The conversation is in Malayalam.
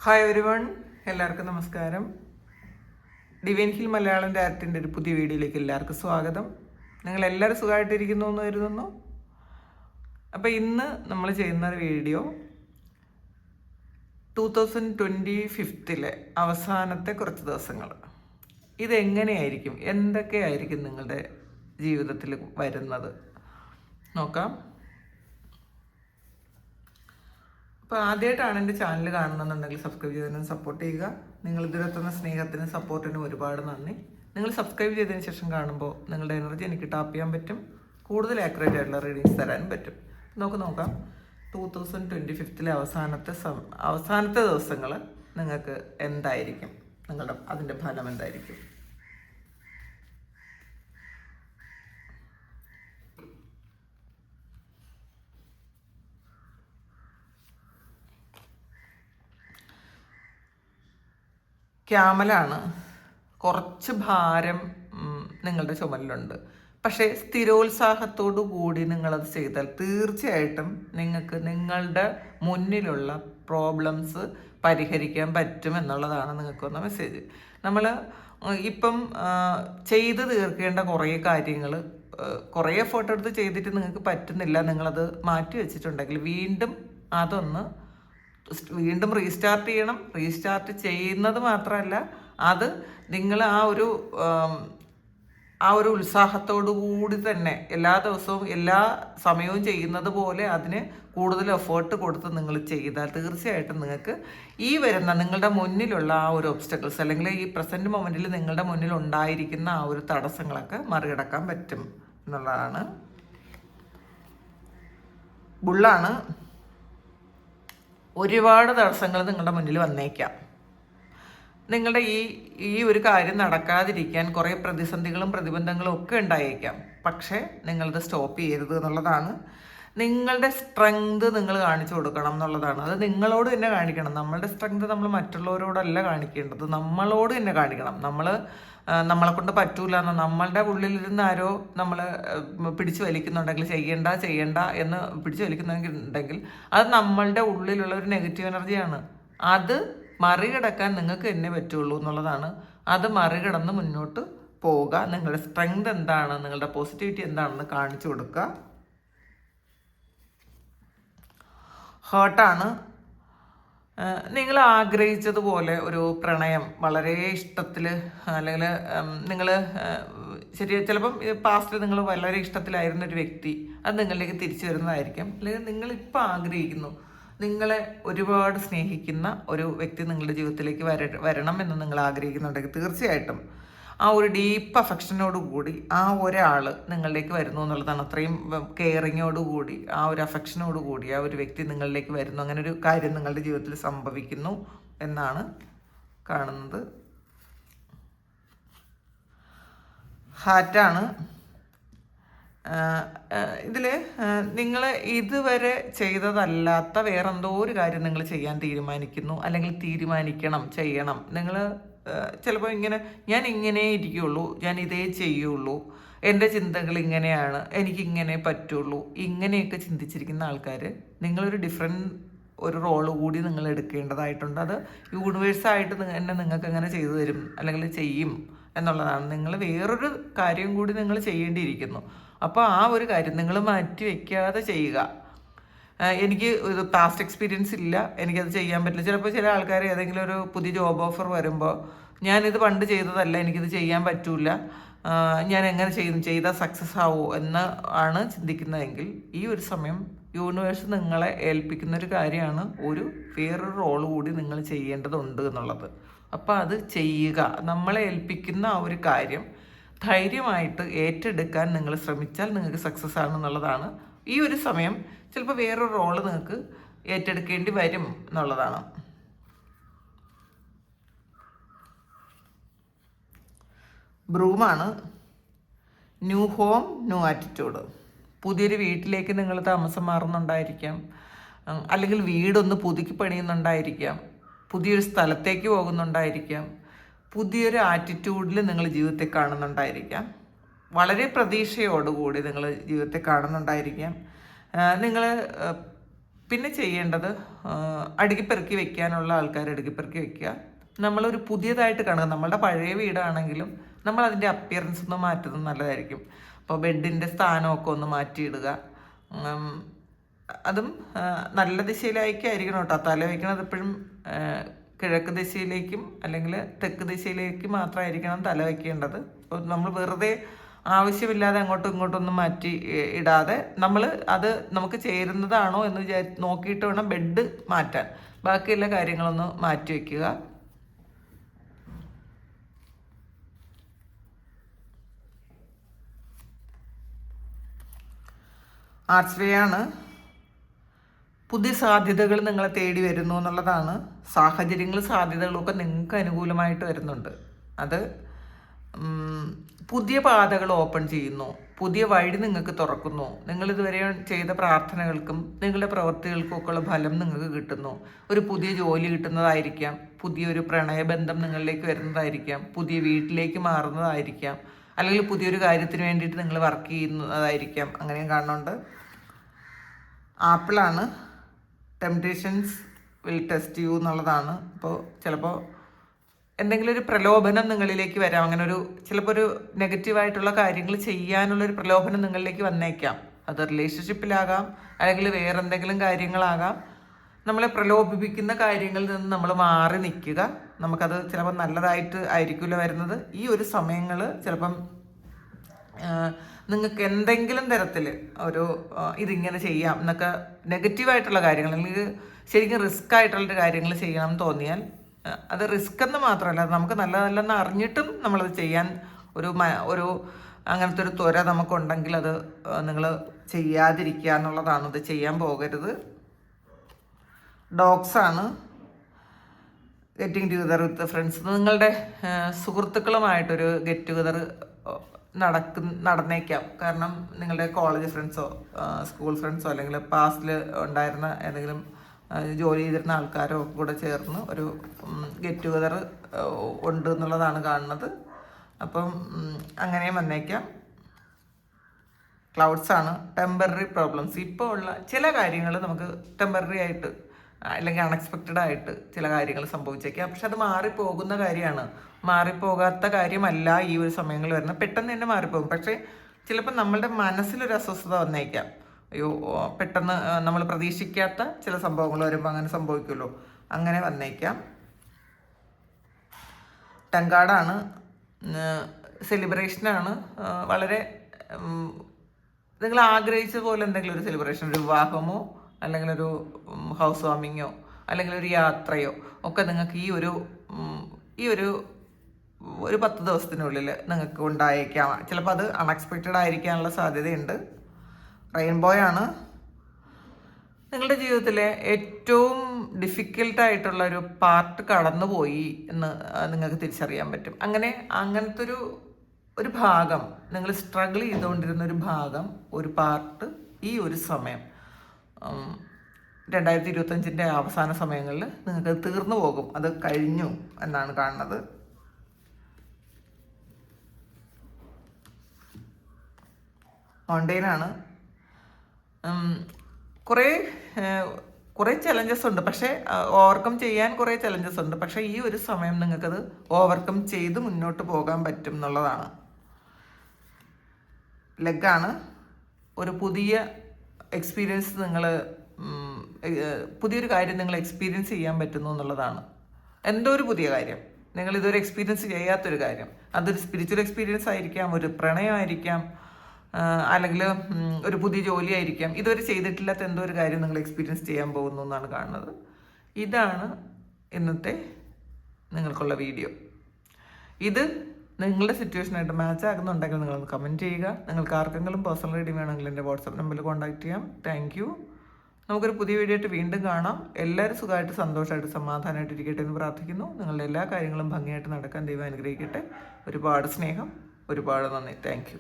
ഹായ് എവരിവൺ, എല്ലാവർക്കും നമസ്കാരം. ഡിവൈൻ ഹിൽ മലയാളം ഡയറക്റ്റിൻ്റെ ഒരു പുതിയ വീഡിയോയിലേക്ക് എല്ലാവർക്കും സ്വാഗതം. നിങ്ങളെല്ലാവരും സുഖമായിട്ടിരിക്കുന്നു എന്ന് കരുതുന്നു. അപ്പോൾ ഇന്ന് നമ്മൾ ചെയ്യുന്ന വീഡിയോ 2025 അവസാനത്തെ കുറച്ച് ദിവസങ്ങൾ. ഇതെങ്ങനെയായിരിക്കും, എന്തൊക്കെയായിരിക്കും നിങ്ങളുടെ ജീവിതത്തിൽ വരുന്നത് നോക്കാം. അപ്പോൾ ആദ്യമായിട്ടാണ് എൻ്റെ ചാനൽ കാണുന്നുണ്ടെങ്കിൽ സബ്സ്ക്രൈബ് ചെയ്തതിനും സപ്പോർട്ട് ചെയ്യുക. നിങ്ങൾ ഇതിലെത്തുന്ന സ്നേഹത്തിനും സപ്പോർട്ടിനും ഒരുപാട് നന്ദി. നിങ്ങൾ സബ്സ്ക്രൈബ് ചെയ്തതിന് ശേഷം കാണുമ്പോൾ നിങ്ങളുടെ എനർജി എനിക്ക് ടാപ്പ് ചെയ്യാൻ പറ്റും, കൂടുതൽ ആക്യുറേറ്റ് ആയിട്ടുള്ള റീഡിങ്സ് തരാനും പറ്റും. നമുക്ക് നോക്കാം 2025 അവസാനത്തെ ദിവസങ്ങൾ നിങ്ങൾക്ക് എന്തായിരിക്കും, അതിൻ്റെ ഫലം എന്തായിരിക്കും. ക്യാമലാണ്. കുറച്ച് ഭാരം നിങ്ങളുടെ ചുമലിലുണ്ട്. പക്ഷേ സ്ഥിരോത്സാഹത്തോടു കൂടി നിങ്ങളത് ചെയ്താൽ തീർച്ചയായിട്ടും നിങ്ങൾക്ക് നിങ്ങളുടെ മുന്നിലുള്ള പ്രോബ്ലംസ് പരിഹരിക്കാൻ പറ്റും എന്നുള്ളതാണ് നിങ്ങൾക്ക് വന്ന മെസ്സേജ്. നമ്മൾ ഇപ്പം ചെയ്ത് തീർക്കേണ്ട കുറേ കാര്യങ്ങൾ, കുറേ എഫേർട്ട് എടുത്ത് ചെയ്തിട്ട് നിങ്ങൾക്ക് പറ്റുന്നില്ല, നിങ്ങളത് മാറ്റി വെച്ചിട്ടുണ്ടെങ്കിൽ വീണ്ടും റീസ്റ്റാർട്ട് ചെയ്യണം. റീസ്റ്റാർട്ട് ചെയ്യുന്നത് മാത്രമല്ല, അത് നിങ്ങൾ ആ ഒരു ഉത്സാഹത്തോടു കൂടി തന്നെ എല്ലാ ദിവസവും എല്ലാ സമയവും ചെയ്യുന്നത് പോലെ അതിന് കൂടുതൽ എഫേർട്ട് കൊടുത്ത് നിങ്ങൾ ചെയ്താൽ തീർച്ചയായിട്ടും നിങ്ങൾക്ക് ഈ വരുന്ന നിങ്ങളുടെ മുന്നിലുള്ള ആ ഒരു ഒബ്സ്റ്റക്കിൾസ്, അല്ലെങ്കിൽ ഈ പ്രസൻറ്റ് മൊമെൻറ്റിൽ നിങ്ങളുടെ മുന്നിൽ ഉണ്ടായിരിക്കുന്ന ആ ഒരു തടസ്സങ്ങളൊക്കെ മറികടക്കാൻ പറ്റും എന്നുള്ളതാണ്. ബുള്ളാണ്. ഒരുപാട് തടസ്സങ്ങൾ നിങ്ങളുടെ മുന്നിൽ വന്നേക്കാം. നിങ്ങളുടെ ഈ ഒരു കാര്യം നടക്കാതിരിക്കാൻ കുറേ പ്രതിസന്ധികളും പ്രതിബന്ധങ്ങളും ഒക്കെ ഉണ്ടായേക്കാം. പക്ഷേ നിങ്ങളത് സ്റ്റോപ്പ് ചെയ്യരുത് എന്നുള്ളതാണ്. നിങ്ങളുടെ സ്ട്രെങ്ത് നിങ്ങൾ കാണിച്ചു കൊടുക്കണം എന്നുള്ളതാണ്. അത് നിങ്ങളോട് തന്നെ കാണിക്കണം. നമ്മളുടെ സ്ട്രെങ്ത് നമ്മൾ മറ്റുള്ളവരോടല്ല കാണിക്കേണ്ടത്, നമ്മളോട് തന്നെ കാണിക്കണം. നമ്മളെ കൊണ്ട് പറ്റൂല എന്ന് നമ്മളുടെ ഉള്ളിലിരുന്ന് ആരോ നമ്മൾ പിടിച്ചു വലിക്കുന്നുണ്ടെങ്കിൽ ചെയ്യണ്ട എന്ന് പിടിച്ചു വലിക്കുന്നുണ്ടെങ്കിൽ അത് നമ്മളുടെ ഉള്ളിലുള്ള ഒരു നെഗറ്റീവ് എനർജിയാണ്. അത് മറികടക്കാൻ നിങ്ങൾക്ക് തന്നെ പറ്റുള്ളൂ എന്നുള്ളതാണ്. അത് മറികടന്ന് മുന്നോട്ട് പോവുക. നിങ്ങളുടെ സ്ട്രെങ്ത് എന്താണ്, നിങ്ങളുടെ പോസിറ്റിവിറ്റി എന്താണെന്ന് കാണിച്ചു കൊടുക്കുക. ഹേർട്ടാണ്. നിങ്ങൾ ആഗ്രഹിച്ചതുപോലെ ഒരു പ്രണയം വളരെ ഇഷ്ടത്തിൽ, അല്ലെങ്കിൽ നിങ്ങൾ ചിലപ്പം പാസ്റ്റിൽ നിങ്ങൾ വളരെ ഇഷ്ടത്തിലായിരുന്ന ഒരു വ്യക്തി അത് നിങ്ങളിലേക്ക് തിരിച്ചു വരുന്നതായിരിക്കും. അല്ലെങ്കിൽ നിങ്ങളിപ്പോൾ ആഗ്രഹിക്കുന്നു, നിങ്ങളെ ഒരുപാട് സ്നേഹിക്കുന്ന ഒരു വ്യക്തി നിങ്ങളുടെ ജീവിതത്തിലേക്ക് വരണം എന്ന് നിങ്ങൾ ആഗ്രഹിക്കുന്നുണ്ടെങ്കിൽ തീർച്ചയായിട്ടും ആ ഒരു ഡീപ്പ് അഫെക്ഷനോടുകൂടി ആ ഒരാൾ നിങ്ങളിലേക്ക് വരുന്നു എന്നുള്ളതാണ്. അത്രയും കെയറിങ്ങോടുകൂടി ആ ഒരു അഫെക്ഷനോടുകൂടി ആ ഒരു വ്യക്തി നിങ്ങളിലേക്ക് വരുന്നു, അങ്ങനെ ഒരു കാര്യം നിങ്ങളുടെ ജീവിതത്തിൽ സംഭവിക്കുന്നു എന്നാണ് കാണുന്നത്. ഹാറ്റാണ്. ഇതിൽ നിങ്ങൾ ഇതുവരെ ചെയ്തതല്ലാത്ത വേറെന്തോ ഒരു കാര്യം നിങ്ങൾ ചെയ്യാൻ തീരുമാനിക്കുന്നു, അല്ലെങ്കിൽ ചെയ്യണം. നിങ്ങൾ ചിലപ്പോൾ ഞാൻ ഇങ്ങനെ ഇരിക്കുകയുള്ളൂ, ഞാൻ ഇതേ ചെയ്യുള്ളൂ, എൻ്റെ ചിന്തകൾ ഇങ്ങനെയാണ്, എനിക്കിങ്ങനെ പറ്റുള്ളൂ, ഇങ്ങനെയൊക്കെ ചിന്തിച്ചിരിക്കുന്ന ആൾക്കാർ നിങ്ങളൊരു ഒരു റോള് കൂടി നിങ്ങൾ എടുക്കേണ്ടതായിട്ടുണ്ട്. അത് യൂണിവേഴ്സായിട്ട് തന്നെ നിങ്ങൾക്ക് അങ്ങനെ ചെയ്തു തരും, അല്ലെങ്കിൽ ചെയ്യും എന്നുള്ളതാണ്. നിങ്ങൾ വേറൊരു കാര്യം കൂടി നിങ്ങൾ ചെയ്യേണ്ടിയിരിക്കുന്നു. അപ്പോൾ ആ ഒരു കാര്യം നിങ്ങൾ മാറ്റി വയ്ക്കാതെ ചെയ്യുക. എനിക്ക് ഇത് പാസ്റ്റ് എക്സ്പീരിയൻസ് ഇല്ല, എനിക്കത് ചെയ്യാൻ പറ്റില്ല. ചിലപ്പോൾ ചില ആൾക്കാർ ഏതെങ്കിലും ഒരു പുതിയ ജോബ് ഓഫർ വരുമ്പോൾ ഞാനിത് പണ്ട് ചെയ്തതല്ല, എനിക്കിത് ചെയ്യാൻ പറ്റില്ല, ഞാൻ എങ്ങനെ ചെയ്താൽ സക്സസ് ആവുമോ എന്ന് ആണ് ചിന്തിക്കുന്നതെങ്കിൽ ഈ ഒരു സമയം യൂണിവേഴ്സ് നിങ്ങളെ ഏൽപ്പിക്കുന്ന ഒരു കാര്യമാണ്, വേറൊരു റോൾ കൂടി നിങ്ങൾ ചെയ്യേണ്ടതുണ്ട് എന്നുള്ളത്. അപ്പോൾ അത് ചെയ്യുക. നമ്മളെ ഏൽപ്പിക്കുന്ന ആ ഒരു കാര്യം ധൈര്യമായിട്ട് ഏറ്റെടുക്കാൻ നിങ്ങൾ ശ്രമിച്ചാൽ നിങ്ങൾക്ക് സക്സസ് ആണെന്നുള്ളതാണ്. ഈ ഒരു സമയം ചിലപ്പോൾ വേറൊരു റോള് നിങ്ങൾക്ക് ഏറ്റെടുക്കേണ്ടി വരും എന്നുള്ളതാണ്. ബ്രൂമാണ്. New home, new attitude. പുതിയൊരു വീട്ടിലേക്ക് നിങ്ങൾ താമസം മാറുന്നുണ്ടായിരിക്കാം, അല്ലെങ്കിൽ വീടൊന്ന് പുതുക്കി പണിയുന്നുണ്ടായിരിക്കാം, പുതിയൊരു സ്ഥലത്തേക്ക് പോകുന്നുണ്ടായിരിക്കാം, പുതിയൊരു ആറ്റിറ്റ്യൂഡിൽ നിങ്ങൾ ജീവിതത്തെ കാണുന്നുണ്ടായിരിക്കാം, വളരെ പ്രതീക്ഷയോടുകൂടി നിങ്ങൾ ജീവിതത്തെ കാണുന്നുണ്ടായിരിക്കാം. നിങ്ങൾ പിന്നെ ചെയ്യേണ്ടത് അടുക്കിപ്പെറുക്കി വെക്കാനുള്ള ആൾക്കാർ അടുക്കിപ്പെറുക്കി വെക്കുക. നമ്മളൊരു പുതിയതായിട്ട് കാണുക, നമ്മളുടെ പഴയ വീടാണെങ്കിലും നമ്മൾ അതിൻ്റെ അപ്പിയറൻസ് ഒന്ന് മാറ്റുന്നത് നല്ലതായിരിക്കും. അപ്പോൾ ബെഡിൻ്റെ സ്ഥാനമൊക്കെ ഒന്ന് മാറ്റിയിടുക. അതും നല്ല ദിശയിലേക്കായിരിക്കണം കേട്ടോ. തല വയ്ക്കണത് എപ്പോഴും കിഴക്ക് ദിശയിലേക്കും അല്ലെങ്കിൽ തെക്ക് ദിശയിലേക്കും മാത്രമായിരിക്കണം തല വയ്ക്കേണ്ടത്. അപ്പോൾ നമ്മൾ വെറുതെ ആവശ്യമില്ലാതെ അങ്ങോട്ടും ഇങ്ങോട്ടൊന്നും മാറ്റി ഇടാതെ നമ്മൾ അത് നമുക്ക് ചേരുന്നതാണോ എന്ന് നോക്കിയിട്ട് വേണം ബെഡ് മാറ്റാൻ. ബാക്കിയുള്ള കാര്യങ്ങളൊന്ന് മാറ്റി വയ്ക്കുക. ആർട്സ് വേ ആണ്. പുതിയ സാധ്യതകൾ നിങ്ങളെ തേടി വരുന്നു എന്നുള്ളതാണ്. സാഹചര്യങ്ങളും സാധ്യതകളൊക്കെ നിങ്ങൾക്ക് അനുകൂലമായിട്ട് വരുന്നുണ്ട്. അത് പുതിയ പാതകൾ ഓപ്പൺ ചെയ്യുന്നു, പുതിയ വഴി നിങ്ങൾക്ക് തുറക്കുന്നു. നിങ്ങളിതുവരെ ചെയ്ത പ്രാർത്ഥനകൾക്കും നിങ്ങളുടെ പ്രവൃത്തികൾക്കും ഒക്കെയുള്ള ഫലം നിങ്ങൾക്ക് കിട്ടുന്നു. ഒരു പുതിയ ജോലി കിട്ടുന്നതായിരിക്കാം, പുതിയൊരു പ്രണയബന്ധം നിങ്ങളിലേക്ക് വരുന്നതായിരിക്കാം, പുതിയ വീട്ടിലേക്ക് മാറുന്നതായിരിക്കാം, അല്ലെങ്കിൽ പുതിയൊരു കാര്യത്തിന് വേണ്ടിയിട്ട് നിങ്ങൾ വർക്ക് ചെയ്യുന്നതായിരിക്കാം. അങ്ങനെയും കാണുന്നുണ്ട്. ആപ്പിളാണ്. ടെംപ്റ്റേഷൻസ് വിൽ ടെസ്റ്റ് യു എന്നുള്ളതാണ്. അപ്പോൾ ചിലപ്പോൾ എന്തെങ്കിലും ഒരു പ്രലോഭനം നിങ്ങളിലേക്ക് വരാം. അങ്ങനെ ഒരു ചിലപ്പോൾ ഒരു നെഗറ്റീവായിട്ടുള്ള കാര്യങ്ങൾ ചെയ്യാനുള്ളൊരു പ്രലോഭനം നിങ്ങളിലേക്ക് വന്നേക്കാം. അത് റിലേഷൻഷിപ്പിലാകാം, അല്ലെങ്കിൽ വേറെ എന്തെങ്കിലും കാര്യങ്ങളാകാം. നമ്മളെ പ്രലോഭിപ്പിക്കുന്ന കാര്യങ്ങളിൽ നിന്ന് നമ്മൾ മാറി നിൽക്കുക. നമുക്കത് ചിലപ്പോൾ നല്ലതായിട്ട് ആയിരിക്കില്ല വരുന്നത്. ഈ ഒരു സമയങ്ങൾ ചിലപ്പം നിങ്ങൾക്ക് എന്തെങ്കിലും തരത്തിൽ ഒരു ഇതിങ്ങനെ ചെയ്യാം എന്നൊക്കെ നെഗറ്റീവായിട്ടുള്ള കാര്യങ്ങൾ, അല്ലെങ്കിൽ ശരിക്കും റിസ്ക് ആയിട്ടുള്ള കാര്യങ്ങൾ ചെയ്യണം എന്ന് തോന്നിയാൽ അത് റിസ്ക് എന്ന് മാത്രമല്ല, നമുക്ക് നല്ലതല്ലെന്ന് അറിഞ്ഞിട്ടും നമ്മളത് ചെയ്യാൻ ഒരു അങ്ങനത്തെ ഒരു ത്വര നമുക്കുണ്ടെങ്കിൽ അത് നിങ്ങൾ ചെയ്യാതിരിക്കുക എന്നുള്ളതാണ്. അത് ചെയ്യാൻ പോകരുത്. ഡോഗ്സാണ്. Getting together with friends. നിങ്ങളുടെ സുഹൃത്തുക്കളുമായിട്ടൊരു ഗെറ്റ് ടുഗദർ നടന്നേക്കാം. കാരണം നിങ്ങളുടെ കോളേജ് ഫ്രണ്ട്സോ സ്കൂൾ ഫ്രണ്ട്സോ അല്ലെങ്കിൽ പാസ്റ്റിൽ ഉണ്ടായിരുന്ന ഏതെങ്കിലും ജോലി ചെയ്തിരുന്ന ആൾക്കാരോ കൂടെ ചേർന്ന് ഒരു ഗെറ്റ് ടുഗദർ ഉണ്ട് എന്നുള്ളതാണ് കാണുന്നത്. അപ്പം അങ്ങനെയും വന്നേക്കാം. ക്ലൗഡ്സാണ്. Temporary problems. ഇപ്പോൾ ഉള്ള ചില കാര്യങ്ങൾ നമുക്ക് ടെമ്പററി ആയിട്ട് അല്ലെങ്കിൽ അൺഎക്സ്പെക്റ്റഡ് ആയിട്ട് ചില കാര്യങ്ങൾ സംഭവിച്ചേക്കാം. പക്ഷെ അത് മാറിപ്പോകുന്ന കാര്യമാണ്. മാറിപ്പോകാത്ത കാര്യമല്ല ഈ ഒരു സമയങ്ങളിൽ വരുന്നത്. പെട്ടെന്ന് തന്നെ മാറിപ്പോകും. പക്ഷേ ചിലപ്പോൾ നമ്മളുടെ മനസ്സിലൊരു അസ്വസ്ഥത വന്നേക്കാം. അയ്യോ, പെട്ടെന്ന് നമ്മൾ പ്രതീക്ഷിക്കാത്ത ചില സംഭവങ്ങൾ വരുമ്പോൾ അങ്ങനെ സംഭവിക്കുമല്ലോ, അങ്ങനെ വന്നേക്കാം. ടങ്കാടാണ്. സെലിബ്രേഷനാണ്. വളരെ നിങ്ങൾ ആഗ്രഹിച്ച പോലെ എന്തെങ്കിലും ഒരു സെലിബ്രേഷൻ, ഒരു വിവാഹമോ അല്ലെങ്കിൽ ഒരു ഹൗസ് വാമിങ്ങോ അല്ലെങ്കിൽ ഒരു യാത്രയോ ഒക്കെ നിങ്ങൾക്ക് ഈ ഒരു 10 ദിവസത്തിനുള്ളിൽ നിങ്ങൾക്ക് ഉണ്ടായേക്കാം. ചിലപ്പോൾ അത് അൺഎക്സ്പെക്റ്റഡ് ആയിരിക്കാനുള്ള സാധ്യതയുണ്ട്. റെയിൻബോയാണ്. നിങ്ങളുടെ ജീവിതത്തിലെ ഏറ്റവും ഡിഫിക്കൽട്ടായിട്ടുള്ള ഒരു പാർട്ട് കടന്നുപോയി എന്ന് നിങ്ങൾക്ക് തിരിച്ചറിയാൻ പറ്റും. അങ്ങനത്തെ ഒരു ഭാഗം, നിങ്ങൾ സ്ട്രഗിൾ ചെയ്തുകൊണ്ടിരുന്ന ഒരു ഭാഗം, ഒരു പാർട്ട് ഈ ഒരു സമയം 2025 അവസാന സമയങ്ങളിൽ നിങ്ങൾക്ക് തീർന്നു പോകും. അത് കഴിഞ്ഞു എന്നാണ് കാണുന്നത്. മൗണ്ടെയിനാണ്. കുറേ ചലഞ്ചസ് ഉണ്ട്, പക്ഷേ ഓവർകം ചെയ്യാൻ കുറേ ചലഞ്ചസ് ഉണ്ട്. പക്ഷേ ഈ ഒരു സമയം നിങ്ങൾക്കത് ഓവർകം ചെയ്ത് മുന്നോട്ട് പോകാൻ പറ്റും എന്നുള്ളതാണ്. ലെഗാണ്. ഒരു പുതിയ എക്സ്പീരിയൻസ് പുതിയൊരു കാര്യം നിങ്ങൾ എക്സ്പീരിയൻസ് ചെയ്യാൻ പറ്റുന്നു എന്നുള്ളതാണ്. എന്തോ ഒരു പുതിയ കാര്യം, നിങ്ങൾ ഇതുവരെ എക്സ്പീരിയൻസ് ചെയ്യാത്തൊരു കാര്യം. അതൊരു സ്പിരിച്വൽ എക്സ്പീരിയൻസ് ആയിരിക്കാം, ഒരു പ്രണയമായിരിക്കാം, അല്ലെങ്കിൽ ഒരു പുതിയ ജോലി ആയിരിക്കാം. ഇതുവരെ ചെയ്തിട്ടില്ലാത്ത എന്തോ ഒരു കാര്യം നിങ്ങൾ എക്സ്പീരിയൻസ് ചെയ്യാൻ പോകുന്നു എന്നാണ് കാണുന്നത്. ഇതാണ് ഇന്നത്തെ നിങ്ങൾക്കുള്ള വീഡിയോ. ഇത് നിങ്ങളുടെ സിറ്റുവേഷനായിട്ട് മാച്ച് ആകുന്നുണ്ടെങ്കിൽ നിങ്ങളൊന്ന് കമൻറ്റ് ചെയ്യുക. നിങ്ങൾക്ക് ആർക്കെങ്കിലും പേഴ്സണൽ റീഡിംഗ് വേണമെങ്കിൽ എൻ്റെ വാട്സാപ്പ് നമ്പറിൽ കോൺടാക്ട് ചെയ്യാം. Thank you. നമുക്കൊരു പുതിയ വീഡിയോ ആയിട്ട് വീണ്ടും കാണാം. എല്ലാവരും സുഖമായിട്ട് സന്തോഷമായിട്ട് സമാധാനമായിട്ട് ഇരിക്കട്ടെ എന്ന് പ്രാർത്ഥിക്കുന്നു. നിങ്ങളുടെ എല്ലാ കാര്യങ്ങളും ഭംഗിയായിട്ട് നടക്കാൻ ദൈവം അനുഗ്രഹിക്കട്ടെ. ഒരുപാട് സ്നേഹം, ഒരുപാട് നന്ദി. Thank you.